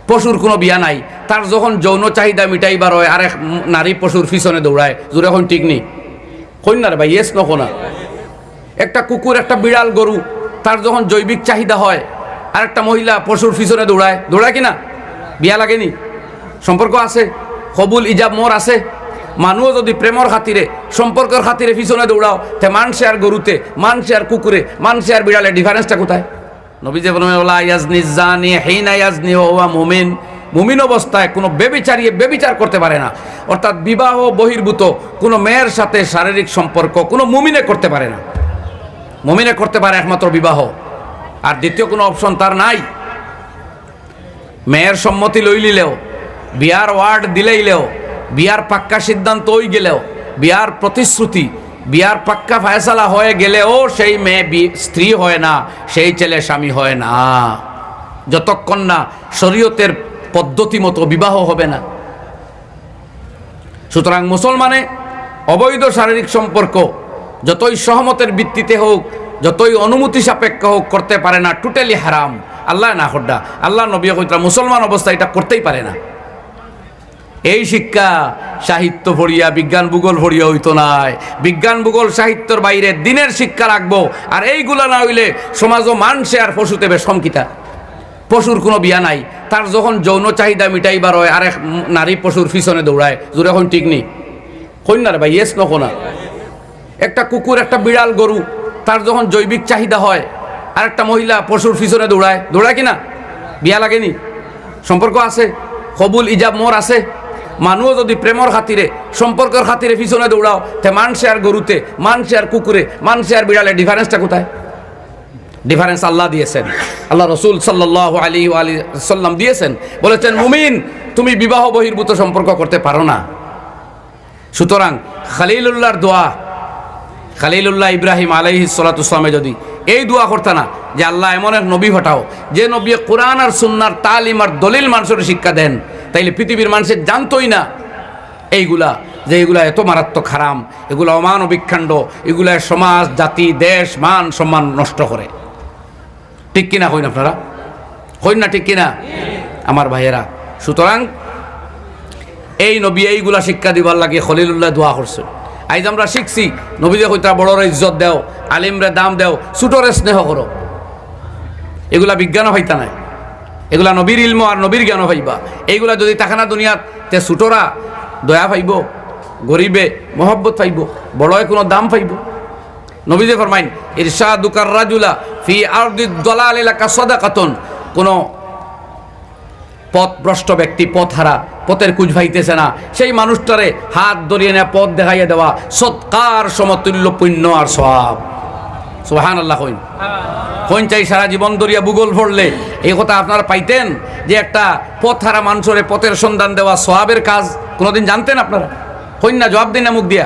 পশুর কোনো বিয়া নাই, তার যখন যৌন চাহিদা মিটাইবার হয় আর এক নারী পশুর পিছনে দৌড়ায়, জোরে এখন ঠিক নেই কইন না রে ভাই, ইয়েস নকো না। একটা কুকুর, একটা বিড়াল, গরু, তার যখন জৈবিক চাহিদা হয় আর একটা মহিলা পশুর পিছনে দৌড়ায়, দৌড়ায় কিনা? বিয়া লাগেনি? সম্পর্ক আছে, কবুল ইজাব মোর আছে। মানুষও যদি প্রেমর খাতিরে, সম্পর্কের খাতিরে পিছনে দৌড়াও, তে মানসে আর গরুতে, মানসে আর কুকুরে, মানসে আর বিড়ালে ডিফারেন্সটা কোথায়? নবী যে বলেন ওয়া ইয়াজনি জানি হিনা ইয়াজনি ওয়া হুয়া মুমিন, মুমিন অবস্থায় কোনো বেবিচারিয়ে বেবিচার করতে পারে না। অর্থাৎ বিবাহ বহির্ভূত কোনো মেয়ের সাথে শারীরিক সম্পর্ক কোনো মুমিনে করতে পারে না। মুমিনে করতে পারে একমাত্র বিবাহ, আর দ্বিতীয় কোনো অপশন তার নাই। মেয়ের সম্মতি লইলিলেও, বিয়ার ওয়ার্ড দিলেইলেও, বিয়ার পাক্কা সিদ্ধান্ত ওই গেলেও, বিয়ার প্রতিশ্রুতি, বিয়ার পাক্কা ফয়সালা হয়ে গেলেও সেই মেয়ে স্ত্রী হয় না, সেই ছেলে স্বামী হয় না, যতক্ষণ না শরীয়তের পদ্ধতি মতো বিবাহ হবে না। সুতরাং মুসলমানে অবৈধ শারীরিক সম্পর্ক যতই সহমতের ভিত্তিতে হোক, যতই অনুমতি সাপেক্ষ হোক, করতে পারে না, টোটালি হারাম। আল্লাহ না হড্ডা, আল্লাহ নবী কইতা মুসলমান অবস্থা এটা করতেই পারে না। এই শিক্ষা সাহিত্য পড়িয়া, বিজ্ঞান ভূগোল পড়িয়া হইতো নাই। বিজ্ঞান ভূগোল সাহিত্যর বাইরে দিনের শিক্ষা রাখবো, আর এইগুলা না হইলে সমাজও মানসে আর পশুতে বেশ কমকিতা। পশুর কোনো বিয়া নাই, তার যখন যৌন চাহিদা মিটাইবার হয় আর এক নারী পশুর পিছনে দৌড়ায়, জোরে এখন ঠিক নেই কইন না রে ভাই, ইয়েস নকো না। একটা কুকুর, একটা বিড়াল, গরু, তার যখন জৈবিক চাহিদা হয় আর একটা মহিলা পশুর পিছনে দৌড়ায়, দৌড়ায় কিনা? বিয়া লাগেনি? সম্পর্ক আছে, কবুল ইজাব মোর আছে। মানুষও যদি প্রেমর খাতিরে, সম্পর্কের খাতিরে পিছনে দৌড়াও, তে মানসে আর গরুতে, মানসে আর কুকুরে, মানসে আর বিড়ালে ডিফারেন্সটা কোথায়? ডিফারেন্স আল্লাহ দিয়েছেন, আল্লাহ রসুল সাল্লাল্লাহু আলাইহি ওয়া সাল্লাম দিয়েছেন, বলেছেন মুমিন তুমি বিবাহ বহির্ভূত সম্পর্ক করতে পারো না। সুতরাং খলিলুল্লাহর দোয়া, খলিলুল্লাহ ইব্রাহিম আলাইহিস সালাতু ওয়াসসালামে যদি এই দোয়া করতে না যে আল্লাহ এমন এক নবী হটাও যে নবী কোরআন আর সুন্নাহর তালিম আর দলিল মানুষের শিক্ষা দেন, তাইলে পৃথিবীর মানুষের জানতোই না এইগুলা, যে এগুলা এত মারাত্মক হারাম, এগুলা অমানবিক কাণ্ড, এগুলা সমাজ, জাতি, দেশ, মান সম্মান নষ্ট করে। ঠিক কিনা কইন আপনারা? কইন না ঠিক কিনা আমার ভাইয়েরা? সুতরাং এই নবী এইগুলা শিক্ষা দিবার লাগে খলিলুল্লাহ দোয়া করছেন। আজ আমরা শিখছি নবীদের কইতা বড়রে ইজ্জত দেও, আলিমরে দাম দেও, ছোটরে স্নেহ করো। এগুলা বিজ্ঞানও হইতা নাই, এগুলা নবীর ইলম আর নবীর জ্ঞানও হইবা। এইগুলা যদি তাকানা দুনিয়াত, তে ছোটরা দয়া পাইব, গরিবে মহব্বত পাইব, বড়য় কোনো দাম পাইব। নবীজি ফরমাইন ইরশাদুকার রাজুলা ফি আরদিদ দালালিলা কাসাদাকাতুন, কোনো পথভ্রষ্ট ব্যক্তি, পথহারা, পথের কুজ ভাইতেছে না, সেই মানুষটারে হাত ধরিয়ে নেওয়া, পথ দেখাইয়া দেওয়া সৎকার সমতুল্য পুণ্য আর সওয়াব। সুবহানাল্লাহ কইন কইন চাই সারা জীবন ধরিয়া ভূগোল পড়লে এই কথা আপনারা পাইতেন যে একটা পথহারা মানুষের পথের সন্ধান দেওয়া সওয়াবের কাজ কোনোদিন জানতেন আপনারা? কইন না, জবাব দিন না মুখ দিয়া।